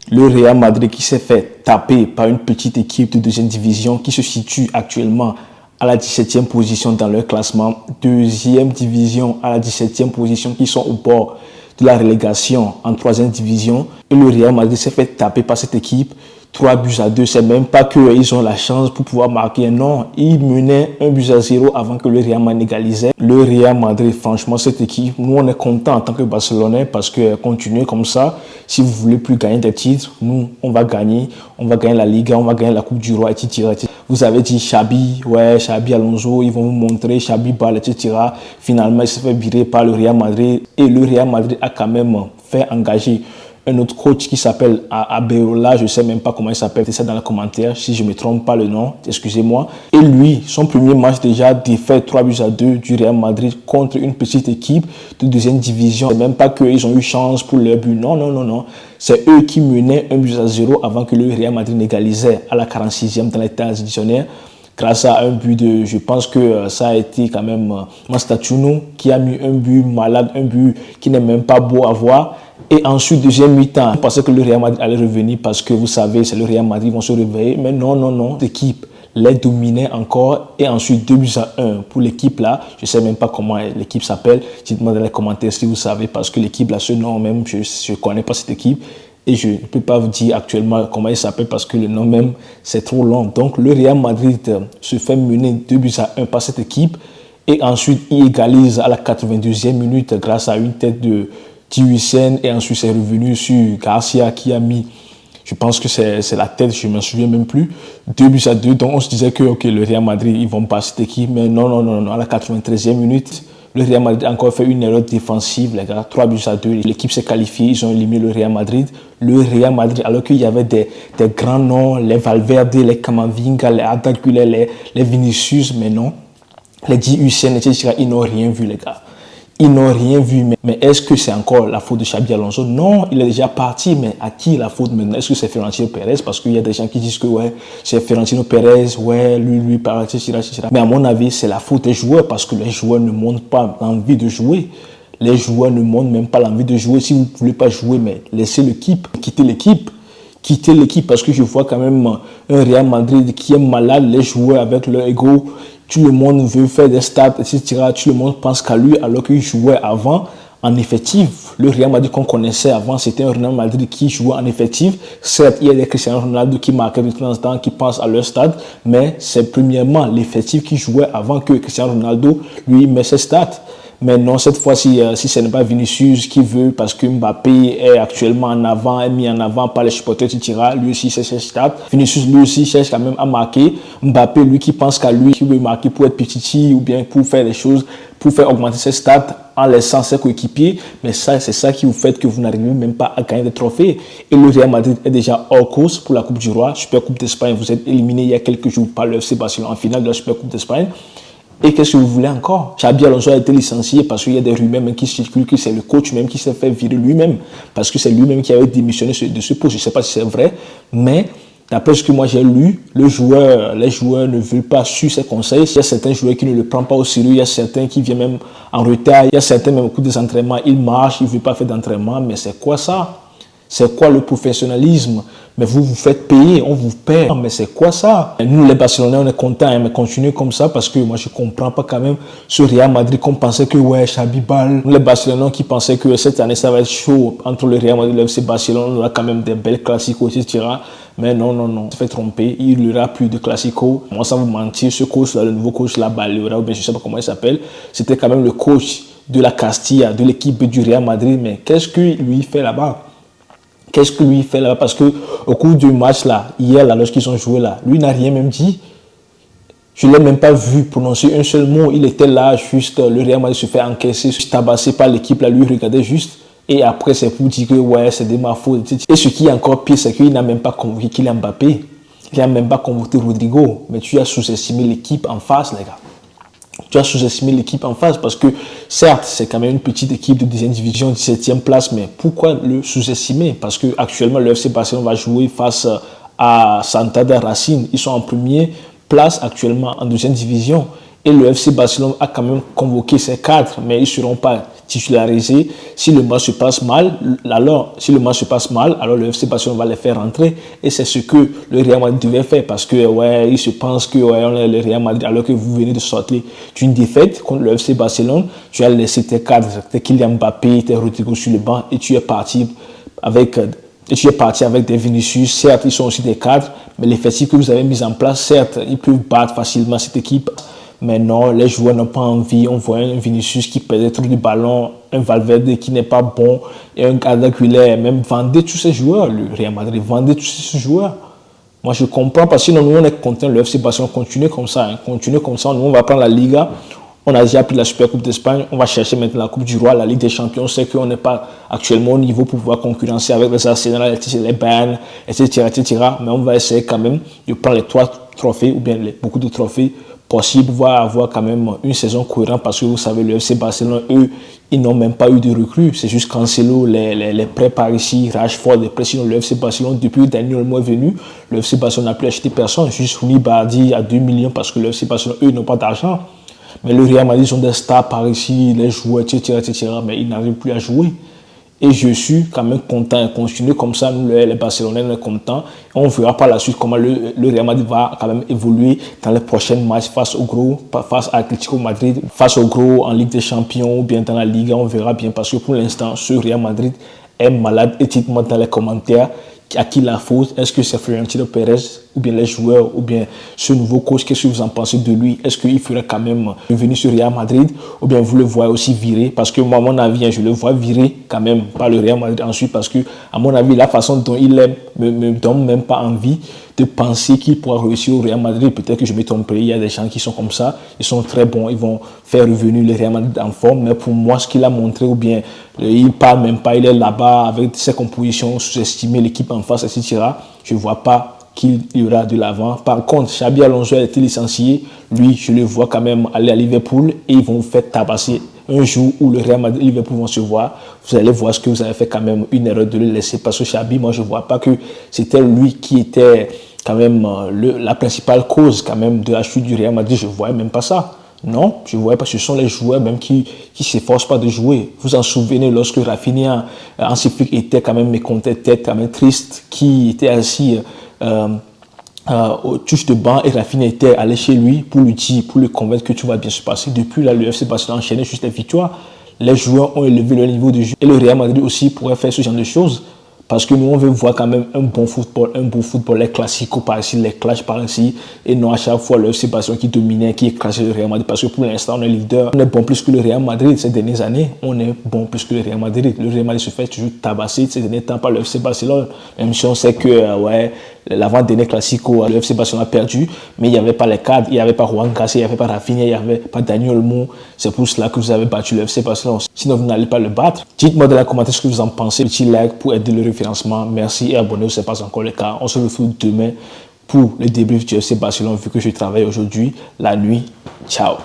Le Real Madrid qui s'est fait taper par une petite équipe de deuxième division qui se situe actuellement à la 17e position dans leur classement. Deuxième division à la 17e position qui sont au bord de la relégation en troisième division. Et le Real Madrid s'est fait taper par cette équipe. 3-2. C'est même pas qu'ils ont la chance pour pouvoir marquer. Non, ils menaient 1-0 avant que le Real Madrid égalisait. Le Real Madrid, franchement, cette équipe, nous on est content en tant que Barcelonais parce que continuer comme ça, si vous voulez plus gagner des titres, nous on va gagner la Liga, on va gagner la Coupe du Roi, etc. Vous avez dit Xabi, ouais, Xabi Alonso, ils vont vous montrer Xabi Ball, etc. Finalement, il s'est fait virer par le Real Madrid et le Real Madrid a quand même fait engager un autre coach qui s'appelle Abeola, je ne sais même pas comment il s'appelle, c'est ça dans les commentaires, si je ne me trompe pas le nom, excusez-moi. Et lui, son premier match déjà défait 3-2 du Real Madrid contre une petite équipe de deuxième division. C'est même pas qu'ils ont eu chance pour leur but, non. C'est eux qui menaient 1-0 avant que le Real Madrid n'égalisait à la 46e dans les temps additionnels. Grâce à un but de, je pense que ça a été quand même Mastachuno qui a mis un but malade, un but qui n'est même pas beau à voir. Et ensuite, deuxième mi-temps, on pensait que le Real Madrid allait revenir parce que vous savez, c'est le Real Madrid, ils vont se réveiller. Mais non. L'équipe les dominait encore. Et ensuite, 2-1 pour l'équipe là. Je ne sais même pas comment l'équipe s'appelle. Dites-moi dans les commentaires si vous savez parce que l'équipe là, ce nom même, je ne connais pas cette équipe. Et je ne peux pas vous dire actuellement comment il s'appelle parce que le nom même, c'est trop long. Donc, le Real Madrid se fait mener 2-1 par cette équipe. Et ensuite, il égalise à la 82e minute grâce à une tête de Thierry. Et ensuite, c'est revenu sur Garcia qui a mis, je pense que c'est la tête, je ne me souviens même plus, 2-2. Donc, on se disait que okay, le Real Madrid, ils vont passer cette équipe. Mais non. À la 93e minute, le Real Madrid a encore fait une erreur défensive, les gars. 3-2. L'équipe s'est qualifiée, ils ont éliminé le Real Madrid. Le Real Madrid, alors qu'il y avait des grands noms, les Valverde, les Camavinga, les Arda Güler, les Vinicius, mais non. Les Thierry, etc., ils n'ont rien vu, les gars. Ils n'ont rien vu. Mais est-ce que c'est encore la faute de Xabi Alonso? Non, il est déjà parti. Mais à qui la faute maintenant? Est-ce que c'est Florentino Pérez? Parce qu'il y a des gens qui disent que ouais, c'est Florentino Pérez, ouais, lui, etc. Mais à mon avis, c'est la faute des joueurs parce que les joueurs ne montrent pas l'envie de jouer. Les joueurs ne montrent même pas l'envie de jouer. Si vous ne voulez pas jouer, mais laissez l'équipe, quittez l'équipe. Quitter l'équipe parce que je vois quand même un Real Madrid qui est malade, les joueurs avec leur ego. Tout le monde veut faire des stats, etc. Tout le monde pense qu'à lui alors qu'il jouait avant en effectif. Le Real Madrid qu'on connaissait avant, c'était un Real Madrid qui jouait en effectif. Certes, il y a des Cristiano Ronaldo qui marquaient de temps en temps, qui pensent à leur stade, mais c'est premièrement l'effectif qui jouait avant que Cristiano Ronaldo lui met ses stats. Mais non, cette fois-ci, si ce n'est pas Vinicius qui veut, parce que Mbappé est actuellement en avant, est mis en avant par les supporters, etc. Lui aussi, c'est ses stats. Vinicius, lui aussi, cherche quand même à marquer. Mbappé, lui, qui pense qu'à lui, qui veut marquer pour être petit ou bien pour faire des choses, pour faire augmenter ses stats en laissant ses coéquipiers. Mais ça, c'est ça qui vous fait que vous n'arrivez même pas à gagner des trophées. Et le Real Madrid est déjà hors course pour la Coupe du Roi, Super Coupe d'Espagne. Vous êtes éliminé il y a quelques jours par le FC Barcelone en finale de la Super Coupe d'Espagne. Et qu'est-ce que vous voulez encore? Xabi Alonso a été licencié parce qu'il y a des rumeurs même qui circulent que c'est le coach même qui s'est fait virer lui-même. Parce que c'est lui-même qui avait démissionné de ce poste. Je ne sais pas si c'est vrai, mais d'après ce que moi j'ai lu, les joueurs ne veulent pas suivre ses conseils. Il y a certains joueurs qui ne le prennent pas au sérieux. Il y a certains qui viennent même en retard. Il y a certains même au cours des entraînements, ils marchent, ils ne veulent pas faire d'entraînement. Mais c'est quoi ça? C'est quoi le professionnalisme? Mais vous vous faites payer, on vous paie. Mais c'est quoi ça? Nous, les Barcelonais, on est contents, mais continuez comme ça parce que moi, je ne comprends pas quand même ce Real Madrid qu'on pensait que, ouais, Xabi Ball. Nous, les Barcelonais qui pensaient que cette année, ça va être chaud entre le Real Madrid et le FC Barcelone. On aura quand même des belles classicos, etc. Mais non, ça fait tromper. Il n'y aura plus de classicos. Moi, sans vous mentir, ce coach-là, le nouveau coach là-bas, ou bien je ne sais pas comment il s'appelle, c'était quand même le coach de la Castilla, de l'équipe du Real Madrid. Mais qu'est-ce qu'il lui fait là-bas? Qu'est-ce que lui fait là? Parce que au cours du match là, hier là, lorsqu'ils ont joué là, lui n'a rien même dit. Je ne l'ai même pas vu prononcer un seul mot. Il était là, juste, le Real Madrid se fait encaisser, se tabasser par l'équipe là, lui regardait juste. Et après, c'est pour dire que ouais, c'est de ma faute. Et ce qui est encore pire, c'est qu'il n'a même pas convoqué Kylian Mbappé. Il n'a même pas convoqué Rodrigo. Mais tu as sous-estimé l'équipe en face, les gars. Tu as sous-estimé l'équipe en face parce que certes, c'est quand même une petite équipe de deuxième division, 17e place, mais pourquoi le sous-estimer? Parce que actuellement le FC Barcelone va jouer face à Santa de Racing. Ils sont en première place actuellement en deuxième division. Et le FC Barcelone a quand même convoqué ses cadres, mais ils ne seront pas titularisés. Si le match se passe mal, alors le FC Barcelone va les faire rentrer. Et c'est ce que le Real Madrid devait faire parce que ils se pensent que on est le Real Madrid alors que vous venez de sortir d'une défaite contre le FC Barcelone. Tu as laissé tes cadres, tes Kylian Mbappé, tes Rodrigo sur le banc et tu es parti avec des Vinicius. Certes, ils sont aussi des cadres, mais l'effectif que vous avez mis en place, certes, ils peuvent battre facilement cette équipe. Mais non, les joueurs n'ont pas envie. On voit un Vinicius qui perdait trop de ballons, un Valverde qui n'est pas bon, et un Arda Güler. Même vendez tous ces joueurs, le Real Madrid, vendez tous ces joueurs. Moi, je comprends parce que nous, on est content, le FC Barcelone continue comme ça. Continue comme ça. Nous, on va prendre la Liga. On a déjà pris la Super Coupe d'Espagne. On va chercher maintenant la Coupe du Roi, la Ligue des Champions. On sait qu'on n'est pas actuellement au niveau pour pouvoir concurrencer avec les Arsenal, les Bayern, etc., etc. Mais on va essayer quand même de prendre les 3 trophées ou bien beaucoup de trophées possible, voire avoir quand même une saison cohérente parce que vous savez, le FC Barcelone, eux, ils n'ont même pas eu de recrues. C'est juste Cancelo, les prêts par ici, Rashford, les prêts sinon le FC Barcelone, depuis que Daniel Olmo est venu, le FC Barcelone n'a plus acheté personne, juste Koulibaly à 2 millions parce que le FC Barcelone, eux, n'ont pas d'argent. Mais le Real Madrid, ils ont des stars par ici, les joueurs, etc., etc., mais ils n'arrivent plus à jouer. Et je suis quand même content et continuer comme ça, nous les Barcelonais, on est contents. On verra par la suite comment le Real Madrid va quand même évoluer dans les prochains matchs face à Atlético Madrid, face au gros en Ligue des Champions ou bien dans la Liga, on verra bien parce que pour l'instant, ce Real Madrid est malade. Et dites-moi dans les commentaires à qui la faute. Est-ce que c'est Florentino Pérez ou bien les joueurs ou bien ce nouveau coach? Qu'est-ce que vous en pensez de lui? Est-ce qu'il ferait quand même revenir sur Real Madrid ou bien vous le voyez aussi virer? Parce que moi, à mon avis, je le vois virer quand même par le Real Madrid ensuite parce que à mon avis, la façon dont il est me donne même pas envie de penser qu'il pourra réussir au Real Madrid. Peut-être que je me tromperai, il y a des gens qui sont comme ça, ils sont très bons, ils vont faire revenir le Real Madrid en forme, mais pour moi, ce qu'il a montré, ou bien il parle même pas, il est là-bas avec ses compositions, sous-estimer l'équipe en face, etc. Je ne vois pas qu'il y aura de l'avant. Par contre, Xabi Alonso a été licencié, lui, je le vois quand même aller à Liverpool et ils vont faire tabasser. Un jour où le Real Madrid et Liverpool vont se voir, vous allez voir ce que vous avez fait quand même une erreur de le laisser. Parce que Xabi, moi, je ne vois pas que c'était lui qui était quand même la principale cause quand même de la chute du Real Madrid. Je ne voyais même pas ça. Non, je ne voyais pas. Ce sont les joueurs même qui ne s'efforcent pas de jouer. Vous en souvenez lorsque Rafinha, Hansi Flick était quand même mécontent, était quand même triste, qui était assis au touche de banc et Rafinha était allé chez lui pour lui dire, pour le convaincre que tout va bien se passer. Depuis là, le FC Barcelone enchaîné juste les victoires. Les joueurs ont élevé leur niveau de jeu et le Real Madrid aussi pourrait faire ce genre de choses. Parce que nous, on veut voir quand même un bon football, les classiques par ici, les clashs par ici, et non à chaque fois le FC Barcelone qui dominait, qui écrasait le Real Madrid. Parce que pour l'instant, on est leader. On est bon plus que le Real Madrid ces dernières années. On est bon plus que le Real Madrid. Le Real Madrid se fait toujours tabasser ces derniers temps par le FC Barcelone. Même si on sait que, l'avant-dernier classico, le FC Barcelone a perdu, mais il n'y avait pas les cadres, il n'y avait pas Juan Garcia, il n'y avait pas Rafinha, il n'y avait pas Daniel Olmo. C'est pour cela que vous avez battu le FC Barcelone. Sinon, vous n'allez pas le battre. Dites-moi dans les commentaires ce que vous en pensez. Petit like pour aider le référencement. Merci et abonnez-vous, ce n'est pas encore le cas. On se retrouve demain pour le débrief du FC Barcelone vu que je travaille aujourd'hui la nuit. Ciao.